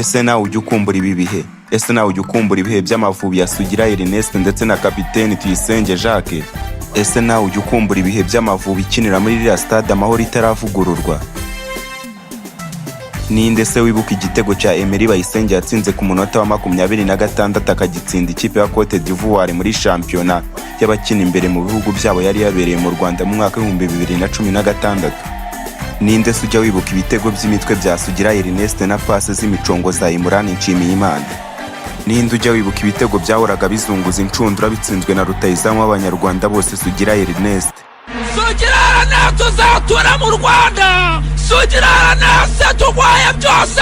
Ese nawe ujya ukumbura ibi bihe? Ese nawe ujya ukumbura ibihe by'amavubi ya Sugira Ernest ndetse na kapiteni Tuyisenge Jacques? Ese nawe ujya ukumbura ibihe by'amavubi ikinira muri iriya stade Amahoro itaravugururwa? Ninde se wibuka igitego cya Emery Bayisenge yatsinze ku munota wa 26 akagitsinda ikipe ya Cote d'Ivoire muri shampiyona y'abakina imbere mu bihugu byabo yari yabereye mu Rwanda mu mwaka 2016? Ninde se ujya wibuka ibitego by'imitwe bya Sugira Ernest na pase z'imicongo za Imurani Nshimiyimana? Ninde ujya wibuka ibitego byahoraga bizunguza incundura bitsinzwe na rutahizamu w'Abanyarwanda bose Sugira Ernest? Sugira tuzatura mu Rwanda, Sugira tugwaye byose.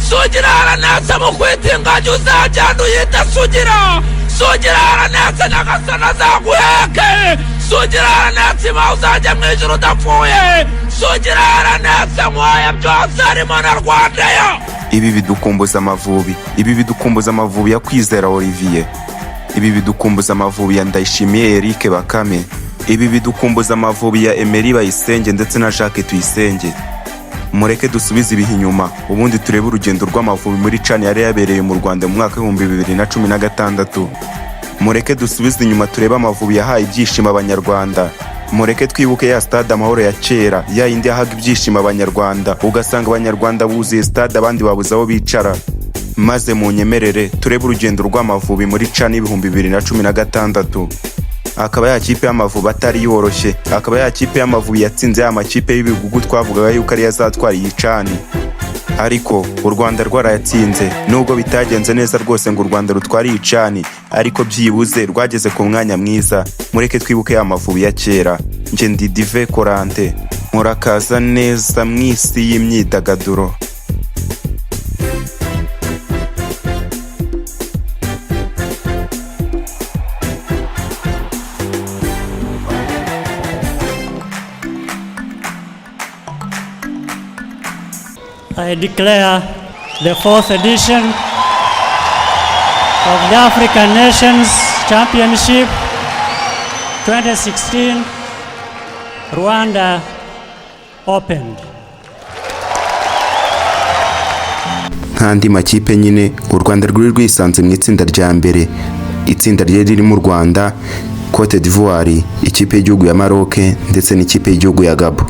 Sugira mu kwitinganya uzagenda uyita Sugira nyagasana azaguheke. Sugira ima uzajya mu ijuru udapfuye. Sugira nkwaye byose harimo na Rwandayo. Ibi bidukumbuza amavubi ya Kwizera Olivier. Ibi bidukumbuza amavubi ya Ndayishimiye Eric Bakame. Ibi bidukumbuza amavubi ya Emery Bayisenge ndetse na Jacques Tuyisenge. Mureke dusubize ibihe inyuma ubundi turebe urugendo rw'amavubi muri CHAN yari yabereye mu Rwanda mu mwaka 2016. Mureke dusubize inyuma turebe amavubi yahaye ibyishimo Abanyarwanda. Mureke twibuke ya stade Amahoro ya kera, ya indi yahaga ibyishimo Abanyarwanda ugasanga Abanyarwanda buzuye stade abandi babuze aho bicara. Maze mu nyemerere turebe urugendo rw'amavubi muri CHAN 2016. Akaba ya kipe y'amavubi atari yoroshye, akaba ya kipe y'amavubi yatsinze ya makipe y'ibigugu twavugaga yuko ari yazatwara iyi CHAN. Ariko u Rwanda rwarayatsinze, nubwo bitagenze neza rwose ngo u Rwanda rutware iyi CHAN, ariko byibuze rwageze ku mwanya mwiza. Mureke twibuke ya mavubi ya kera. Nje ndi Dive Korante, murakaza neza mwisi y'imyidagaduro. I declare the 4th edition of the African Nations Championship 2016 Rwanda opened. Nk'andi makipe nyine u Rwanda rwari rwisanze mu itsinda rya mbere. Itsinda ryari ririmo u Rwanda, Cote d'Ivoire, ikipe y'igihugu ya Maroc ndetse n'ikipe y'igihugu ya Gabon.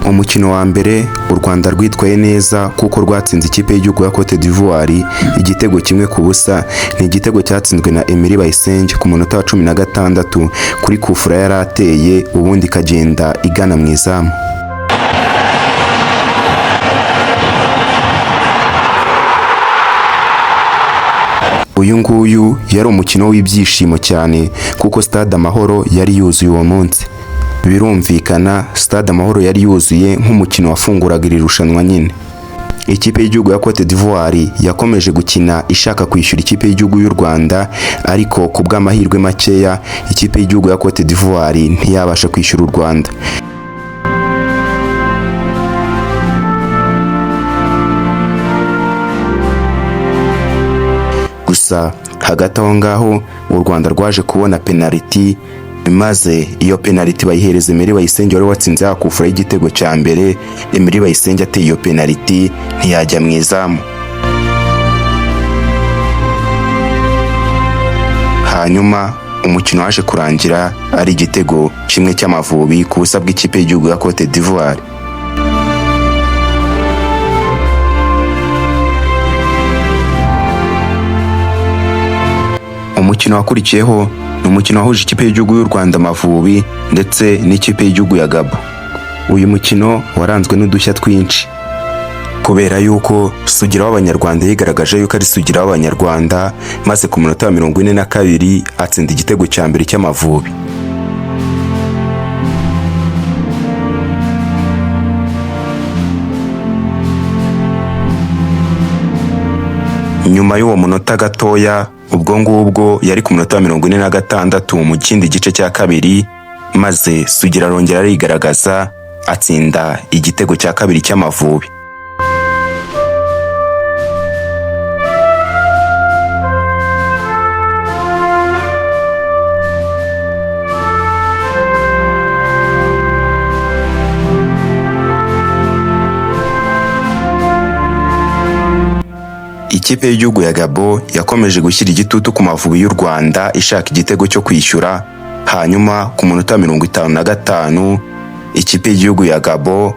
Umukino wa mbere u Rwanda rwitwaye neza kuko rwatsinze ikipe y'igihugu ya Cote d'Ivoire igitego 1-0. Ni igitego cyatsinzwe na Emery Bayisenge ku munota wa 16 kuri kufura yarateye ubundi kagenda igana mu izamu. Uyu nguyu yari umukino w'ibyishimo cyane kuko stade Amahoro yari yuzuye uwo munsi. Birumvikana stade Amahoro yari yuzuye nk'umukino wafunguraga iri rushanwa nyine. Ikipe y'igihugu ya Cote d'Ivoire yakomeje gukina ishaka kwishyura ikipe y'igihugu y'u Rwanda, ariko ku bw'amahirwe makeya ikipe y'igihugu ya Cote d'Ivoire ntiyabasha kwishyura u Rwanda. Gusa hagati aho ngaho u Rwanda rwaje kubona penalty, maze iyo penalty bayihereza Emery Bayisenge wari watsinze yakufura y'igitego cya mbere. Emery Bayisenge ateye iyo penalty ntiyajya mu izamu. Hanyuma umukino waje kurangira ari igitego kimwe cy'amavubi ku busa bw'ikipe y'igihugu ya Cote d'Ivoire. Umukino wakurikiyeho ni umukino wahuje ikipe y'igihugu y'u Rwanda Amavubi ndetse n'ikipe y'igihugu ya Gabon. Uyu mukino waranzwe n'udushya twinshi kubera yuko Sugira w'Abanyarwanda yigaragaje yuko ari Sugira w'Abanyarwanda, maze ku munota wa 42 atsinda igitego cya mbere cy'Amavubi. Nyuma y'uwo munota gatoya ubwo ngubwo yari ku munota wa 46 mu kindi gice cya kabiri, maze Sugira arongera arigaragaza atsinda igitego cya kabiri cy'Amavubi. ikipe y'igihugu ya Gabo yakomeje gushyira igitutu ku Mavubi y'u Rwanda ishaka igitego cyo kwishyura. Hanyuma ku munota 55 ikipe y'igihugu ya Gabo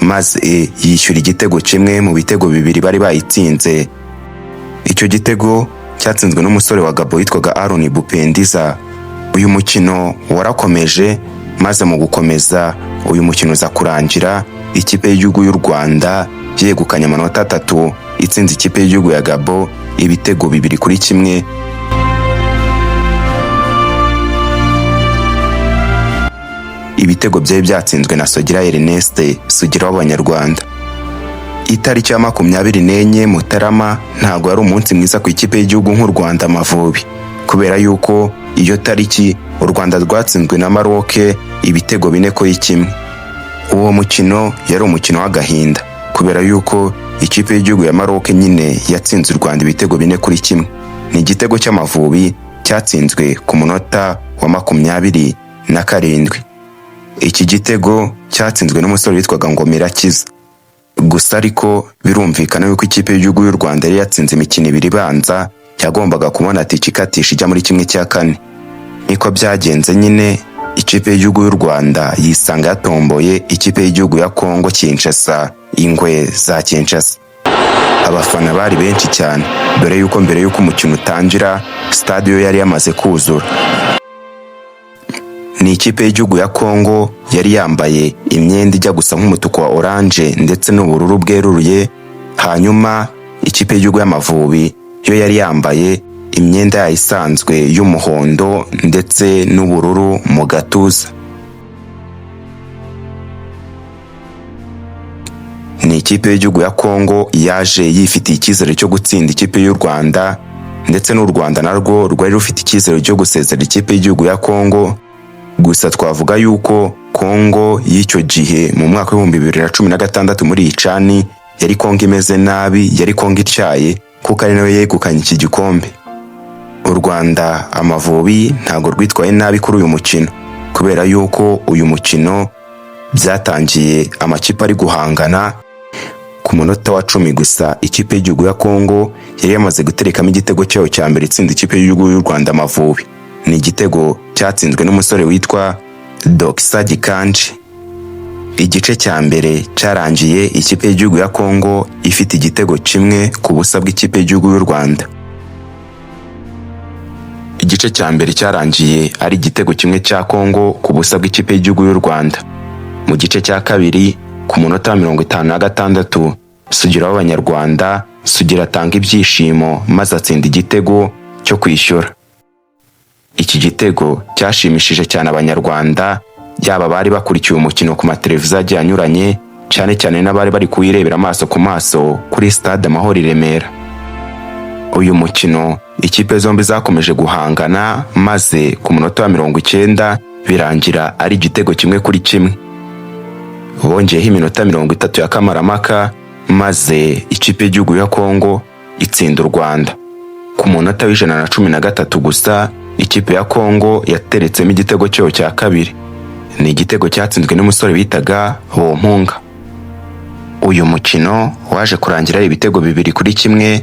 maze yishyura igitego kimwe mu bitego bibiri bari bayitsinze. Icyo gitego cyatsinzwe n'umusore wa Gabo witwaga Aaron Bupendiza. Uyu mukino warakomeje, maze mu gukomeza uyu mukino uza kurangira ikipe y'igihugu y'u Rwanda yegukanye amanota 3 itsinze ikipe y'igihugu ya Gabo ibitego 2-1. Ibitego byari byatsinzwe na Sugira Ernest, Sugira w'Abanyarwanda. Itariki ya 24 Mutarama ntago yari umunsi mwiza ku ikipe y'igihugu nk'u Rwanda Amavubi, kubera yuko iyo tariki u Rwanda rwatsinzwe na Maroc ibitego 4-1. Uwo mukino yari umukino w'agahinda, kubera yuko ikipe y'igihugu ya Maroc nyine yatsinze u Rwanda ibitego 4-1. Ni igitego cy'Amavubi cyatsinzwe ku munota wa 27. Iki gitego cyatsinzwe n'umusore witwaga ngo Mirakiza. Gusa ariko birumvikana yuko ikipe y'igihugu y'u Rwanda yari yatsinze imikino 2 ibanza, yagombaga kubona tike ikatisha ijya muri 1/4. Niko byagenze nyine, ikipe y'igihugu y'u Rwanda yisanga yatomboye ikipe y'igihugu ya Kongo Kinshasa, ingwe za Kinshasa. Abafana bari benshi cyane, dore yuko mbere yuko umukino utangira stade yo yari yamaze kuzura. Ni ikipe y'igihugu ya Kongo yari yambaye imyenda ijya gusa nk'umutuku wa orange ndetse n'ubururu bweruruye. Hanyuma ikipe y'igihugu y'Amavubi yo yari yambaye imyenda isanzwe y'umuhondo ndetse n'ubururu mu gatuza. Ni ikipe y'igihugu ya Kongo yaje yifitiye icyizere cyo gutsinda ikipe y'u Rwanda, ndetse n'u Rwanda narwo rwari rufite icyizere cyo gusezera ikipe y'igihugu ya Kongo. Gusa twavuga yuko Kongo y'icyo gihe mu mwaka wa 2016 muri icani yari Kongo imeze nabi, yari Kongo ityaye, kuko ari nawe yegukanye iki gikombe. U Rwanda Amavubi ntago rwitwaye nabi kuri uyu mukino, kubera yuko uyu mukino byatangiye amakipe ari guhangana. Ku munota wa 10 gusa ikipe y'igihugu ya Kongo yari yamaze guterekamo igitego cyayo cya mbere itsinda ikipe y'igihugu y'u Rwanda Amavubi. Ni igitego cyatsinzwe n'umusore witwa Dokisa Gikanji. Igice cya mbere cyarangiye ikipe y'igihugu ya Kongo ifite igitego 1 ku busa bw'ikipe y'igihugu y'u Rwanda. Igice cya mbere cyarangiye ari igitego 1 cya Kongo ku busa bw'ikipe y'igihugu y'u Rwanda. Mu gice cya kabiri ku munota 56 Sugira w'Abanyarwanda, Sugira atanga ibyishimo maze atsinda igitego cyo kwishyura. Iki gitego cyashimishije cyane Abanyarwanda, yaba bari bakurikiye umukino ku mateleviziyo agiye anyuranye, cyane cyane n'abari bari kuyirebera amaso ku maso kuri stade Amahoro i Remera. Uyu mukino ikipe zombi zakomeje guhangana, maze ku munota wa 90 birangira ari igitego 1-1. Bongeyeho iminota 30 ya kamaramaka, maze ikipe y'igihugu ya Kongo itsinda u Rwanda. Ku munota wa 113 gusa ikipe ya Kongo yateretsemo igitego cyayo cya kabiri. Ni igitego cyatsinzwe n'umusore bitaga Bompunga. Uyu mukino waje kurangira ibitego 2-1,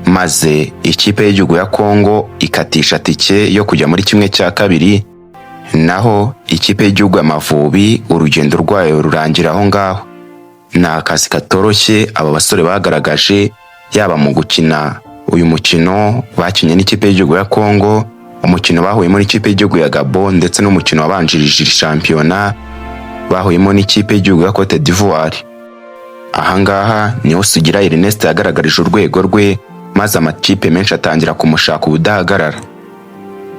maze ikipe y'igihugu ya Kongo ikatisha tike yo kujya muri 1/2. Naho ikipe y'igihugu y'Amavubi urugendo rwayo rurangira aho ngaho. Ni akazi katoroshye aba basore bagaragaje, yaba mu gukina uyu mukino bakinye n'ikipe y'igihugu ya Kongo, umukino bahuyemo n'ikipe y'igihugu ya Gabo, ndetse n'umukino wabanjirije shampiyona bahuyemo n'ikipe y'igihugu ya Cote d'Ivoire. Ahangaha niho Sugira Ernest yagaragarije urwego rwe, maze amakipe menshi atangira kumushaka ubudahagarara.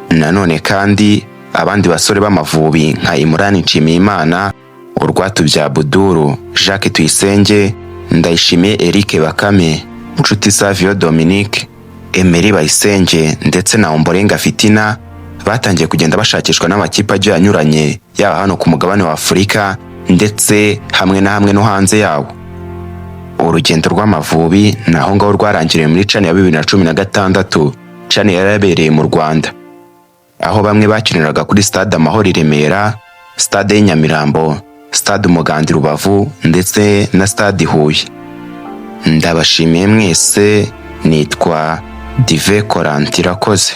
Nanone kandi abandi basore b'Amavubi nka Imran Nshimiyimana, Urwatubya Buduru, Jacques Tuyisenge, Ndayishimiye Eric Bakame, Nshuti Savio Dominique, Emery Bayisenge ndetse na Ombolenga Fitina batangiye kugenda bashakishwa n'amakipe agiye anyuranye, yaba hano ku mugabane wa Afurika ndetse hamwe na hamwe no hanze yawo. Urugendo rw'Amavubi naho ngaho rwarangiriye muri cani ya 2016, cani yarabereye mu Rwanda, aho bamwe bakiniraga kuri stade Amahoro i Remera, stade y'Inyamirambo, stade Umuganda Rubavu ndetse na stade Huye. Ndabashimiye mwese nitwa Dive Coranti irakoze.